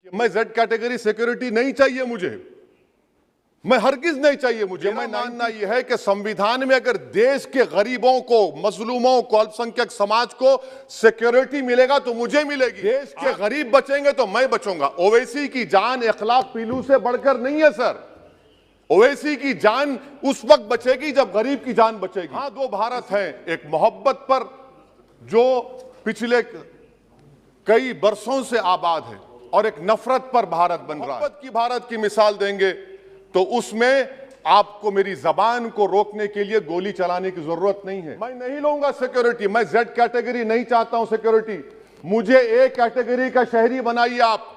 मैं Z category security नहीं चाहिए मुझे, मैं हरगिज नहीं चाहिए मुझे। मैं मानना यह है कि संविधान में अगर देश के गरीबों को, मजलूमों को, अल्पसंख्यक समाज को सिक्योरिटी मिलेगा तो मुझे मिलेगी। देश के गरीब बचेंगे तो मैं बचूंगा। ओवैसी की जान इखलाक पीलू से बढ़कर नहीं है सर। ओवैसी की जान उस वक्त बचेगी जब गरीब की जान बचेगी। हाँ, दो भारत हैं, एक मोहब्बत पर जो पिछले कई बरसों से आबाद है और एक नफरत पर भारत बन रहा है। मोहब्बत की भारत की मिसाल देंगे तो उसमें आपको मेरी जबान को रोकने के लिए गोली चलाने की जरूरत नहीं है। मैं नहीं लूंगा सिक्योरिटी, मैं जेड कैटेगरी नहीं चाहता हूं सिक्योरिटी। मुझे ए कैटेगरी का शहरी बनाइए आप,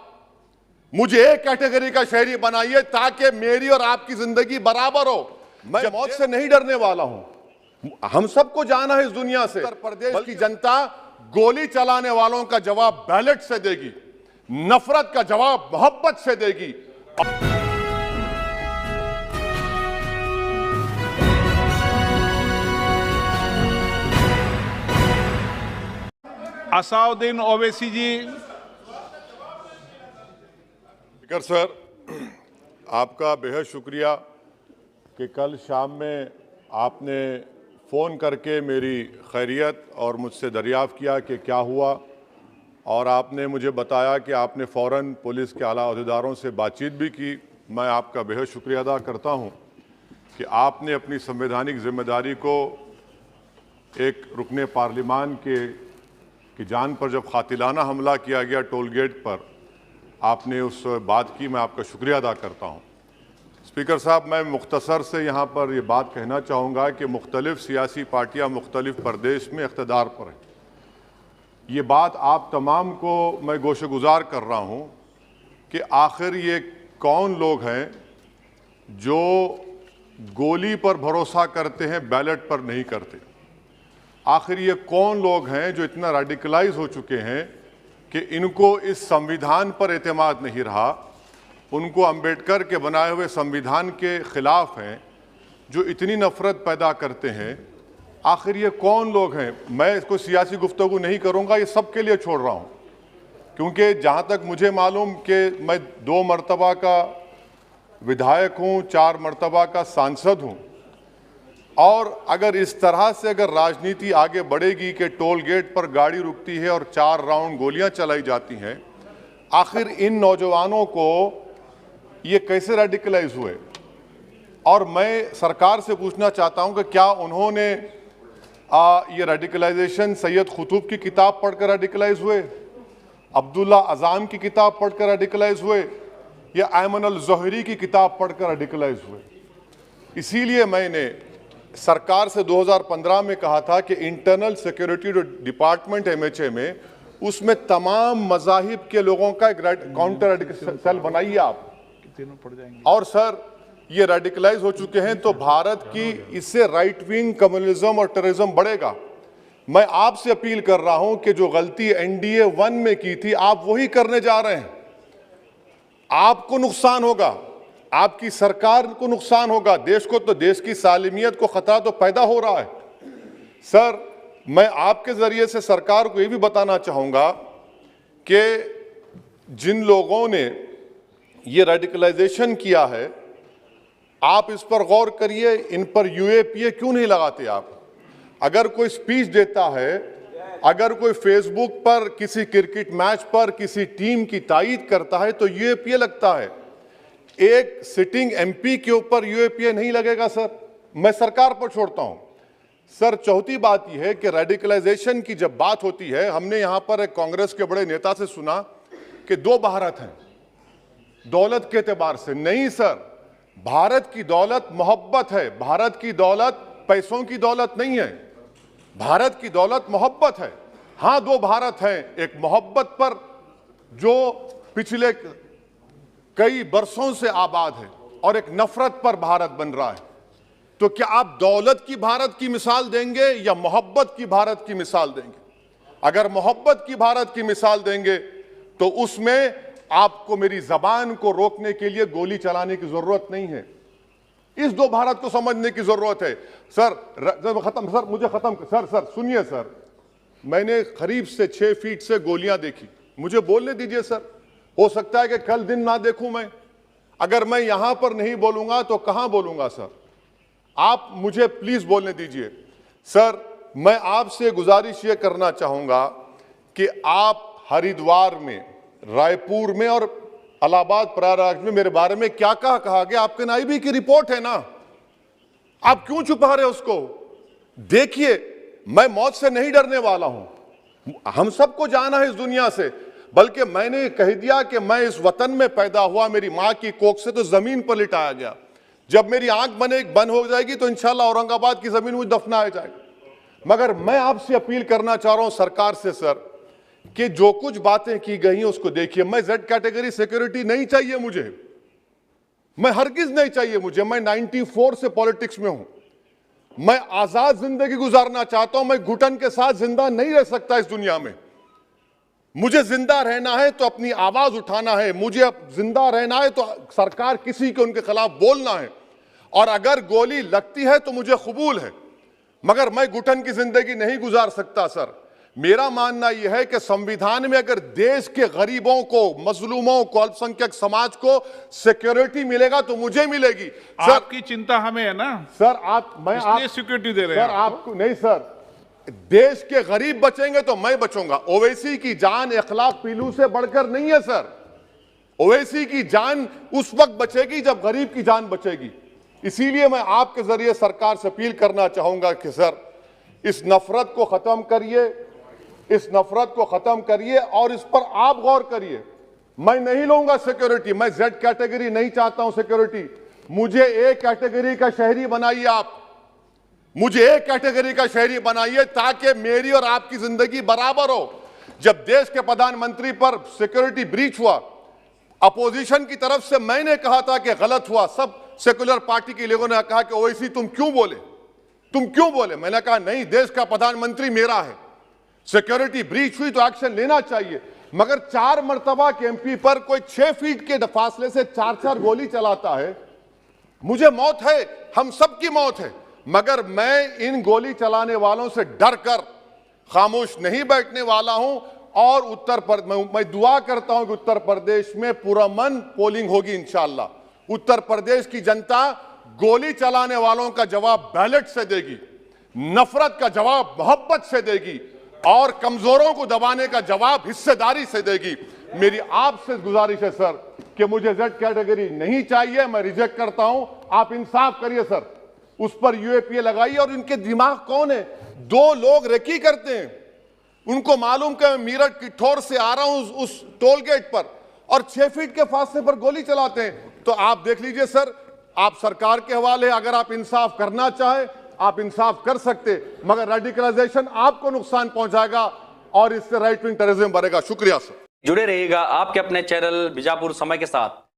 मुझे ए कैटेगरी का शहरी बनाइए ताकि मेरी और आपकी जिंदगी बराबर हो। मैं मौत से नहीं डरने वाला हूं, हम सबको जाना है इस दुनिया से। उत्तर प्रदेश की जनता गोली चलाने वालों का जवाब बैलेट से देगी, नफरत का जवाब मोहब्बत से देगी। असाउद्दीन ओवैसी जी। स्पीकर सर, आपका बेहद शुक्रिया कि कल शाम में आपने फ़ोन करके मेरी खैरियत और मुझसे दरियाफ़्त किया कि क्या हुआ, और आपने मुझे बताया कि आपने फ़ौरन पुलिस के आला अहदेदारों से बातचीत भी की। मैं आपका बेहद शुक्रिया अदा करता हूं कि आपने अपनी संवैधानिक जिम्मेदारी को एक रुकने पार्लिमान की जान पर जब कातिलाना हमला किया गया टोल गेट पर, आपने उस बात की, मैं आपका शुक्रिया अदा करता हूं। स्पीकर साहब, मैं मुख्तसर से यहाँ पर ये बात कहना चाहूँगा कि मुख्तलिफ सियासी पार्टियाँ मुख्तलिफ प्रदेश में इक़्तिदार पर हैं। ये बात आप तमाम को मैं गोशगुजार कर रहा हूँ कि आखिर ये कौन लोग हैं जो गोली पर भरोसा करते हैं, बैलेट पर नहीं करते। आखिर ये कौन लोग हैं जो इतना रेडिकलाइज हो चुके हैं कि इनको इस संविधान पर एतमाद नहीं रहा, उनको अंबेडकर के बनाए हुए संविधान के खिलाफ हैं, जो इतनी नफरत पैदा करते हैं। आखिर ये कौन लोग हैं? मैं इसको सियासी गुफ्तगू नहीं करूंगा, ये सब के लिए छोड़ रहा हूं, क्योंकि जहां तक मुझे मालूम कि मैं 2 मरतबा का विधायक हूं, 4 मरतबा का सांसद हूं, और अगर इस तरह से अगर राजनीति आगे बढ़ेगी कि टोल गेट पर गाड़ी रुकती है और 4 राउंड गोलियां चलाई जाती हैं, आखिर इन नौजवानों को ये कैसे रेडिकलाइज हुए? और मैं सरकार से पूछना चाहता हूं कि क्या उन्होंने ये रेडिकलाइजेशन सैयद कुतुब की किताब पढ़कर रेडिकलाइज हुए, अब्दुल्ला अज़ाम की किताब पढ़कर रेडिकलाइज हुए, या अयमन अल ज़ोहरी की किताब पढ़कर रेडिकलाइज हुए? इसीलिए मैंने सरकार से 2015 में कहा था कि इंटरनल सिक्योरिटी डिपार्टमेंट MHA में, उसमें तमाम मज़ाहिब के लोगों का एक काउंटर सेल बनाइए आप। और सर, ये रेडिकलाइज हो चुके हैं तो भारत की इससे राइट विंग कम्युनिज्म और टेररिज्म बढ़ेगा। मैं आपसे अपील कर रहा हूं कि जो गलती NDA 1 में की थी, आप वही करने जा रहे हैं। आपको नुकसान होगा, आपकी सरकार को नुकसान होगा, देश को तो, देश की सालिमियत को खतरा तो पैदा हो रहा है। सर, मैं आपके जरिए से सरकार को ये भी बताना चाहूंगा कि जिन लोगों ने ये रेडिकलाइजेशन किया है, आप इस पर गौर करिए, इन पर UAPA क्यों नहीं लगाते आप? अगर कोई स्पीच देता है, अगर कोई फेसबुक पर किसी क्रिकेट मैच पर किसी टीम की तायीद करता है तो UAPA लगता है। एक सिटिंग MP के ऊपर UAPA नहीं लगेगा सर। मैं सरकार पर छोड़ता हूं। सर, चौथी बात यह है कि रेडिकलाइजेशन की जब बात होती है, हमने यहां पर एक कांग्रेस के बड़े नेता से सुना कि 2 भारत हैं दौलत के एतबार से। नहीं सर, भारत की दौलत मोहब्बत है। भारत की दौलत पैसों की दौलत नहीं है, भारत की दौलत मोहब्बत है। हां, 2 भारत हैं, एक मोहब्बत पर जो पिछले कई बरसों से आबाद है और एक नफरत पर भारत बन रहा है। तो क्या आप दौलत की भारत की मिसाल देंगे या मोहब्बत की भारत की मिसाल देंगे? अगर मोहब्बत की भारत की मिसाल देंगे तो उसमें आपको मेरी जबान को रोकने के लिए गोली चलाने की जरूरत नहीं है। इस 2 भारत को समझने की जरूरत है। सर, सर सुनिए सर, मैंने करीब से 6 फीट से गोलियां देखी, मुझे बोलने दीजिए सर। हो सकता है कि कल दिन ना देखूं मैं। अगर मैं यहां पर नहीं बोलूंगा तो कहां बोलूंगा सर? आप मुझे प्लीज बोलने दीजिए। सर, मैं आपसे गुजारिश ये करना चाहूंगा कि आप हरिद्वार में, रायपुर में और इलाहाबाद प्रयागराज में मेरे बारे में क्या कहा गया? आपके नाईबी की रिपोर्ट है ना, आप क्यों छुपा रहे उसको? देखिए, मैं मौत से नहीं डरने वाला हूं, हम सबको जाना है इस दुनिया से, बल्कि मैंने कह दिया कि मैं इस वतन में पैदा हुआ, मेरी मां की कोख से तो जमीन पर लिटाया गया। जब मेरी आंख बंद हो जाएगी तो इंशाल्लाह औरंगाबाद की जमीन मुझे दफनाया जाएगा। मगर मैं आपसे अपील करना चाह रहा हूं सरकार से सर, कि जो कुछ बातें की गई हैं उसको देखिए। मैं जेड कैटेगरी सिक्योरिटी नहीं चाहिए मुझे, मैं हरगिज नहीं चाहिए मुझे। मैं 94 से पॉलिटिक्स में हूं, मैं आजाद जिंदगी गुजारना चाहता हूं। मैं घुटन के साथ जिंदा नहीं रह सकता इस दुनिया में। मुझे जिंदा रहना है तो अपनी आवाज उठाना है, मुझे अब जिंदा रहना है तो सरकार किसी के उनके खिलाफ बोलना है, और अगर गोली लगती है तो मुझे कबूल है, मगर मैं घुटन की जिंदगी नहीं गुजार सकता सर। मेरा मानना यह है कि संविधान में अगर देश के गरीबों को, मजलूमों को, अल्पसंख्यक समाज को सिक्योरिटी मिलेगा तो मुझे मिलेगी सर। आपकी चिंता हमें है ना सर, इसलिए सिक्योरिटी दे रहे हैं सर आपको नहीं सर, देश के गरीब बचेंगे तो मैं बचूंगा। ओवैसी की जान इखलाक पीलू से बढ़कर नहीं है सर। ओवैसी की जान उस वक्त बचेगी जब गरीब की जान बचेगी। इसीलिए मैं आपके जरिए सरकार से अपील करना चाहूंगा कि सर, इस नफरत को खत्म करिए, इस नफरत को खत्म करिए और इस पर आप गौर करिए। मैं नहीं लूंगा सिक्योरिटी, मैं जेड कैटेगरी नहीं चाहता हूं सिक्योरिटी। मुझे ए कैटेगरी का शहरी बनाइए आप, मुझे ए कैटेगरी का शहरी बनाइए ताकि मेरी और आपकी जिंदगी बराबर हो। जब देश के प्रधानमंत्री पर सिक्योरिटी ब्रीच हुआ, अपोजिशन की तरफ से मैंने कहा था कि गलत हुआ, सब सेकुलर पार्टी के लोगों ने कहा कि ओवैसी तुम क्यों बोले? मैंने कहा नहीं, देश का प्रधानमंत्री मेरा है, सिक्योरिटी ब्रीच हुई तो एक्शन लेना चाहिए। मगर 4 मर्तबा के एमपी पर कोई 6 फीट के फासले से 4 गोली चलाता है। मुझे मौत है, हम सबकी मौत है, मगर मैं इन गोली चलाने वालों से डर कर खामोश नहीं बैठने वाला हूं। और मैं दुआ करता हूं कि उत्तर प्रदेश में पुरअमन पोलिंग होगी इंशाअल्लाह। उत्तर प्रदेश की जनता गोली चलाने वालों का जवाब बैलेट से देगी, नफरत का जवाब मोहब्बत से देगी, और कमजोरों को दबाने का जवाब हिस्सेदारी से देगी। मेरी आपसे गुजारिश है सर कि मुझे जेड कैटेगरी नहीं चाहिए, मैं रिजेक्ट करता हूं। आप इंसाफ करिए सर, उस पर यूएपीए लगाइए। और इनके दिमाग कौन है? 2 लोग रेकी करते हैं, उनको मालूम कि मैं मीरठ किठौर से आ रहा हूं उस टोल गेट पर, और 6 फीट के फासले पर गोली चलाते हैं। तो आप देख लीजिए सर, आप सरकार के हवाले, अगर आप इंसाफ करना चाहे आप इंसाफ कर सकते, मगर रेडिकलाइजेशन आपको नुकसान पहुंचाएगा और इससे राइट विंग टेररिज्म बढ़ेगा। शुक्रिया सर। जुड़े रहिएगा आपके अपने चैनल बीजापुर समय के साथ।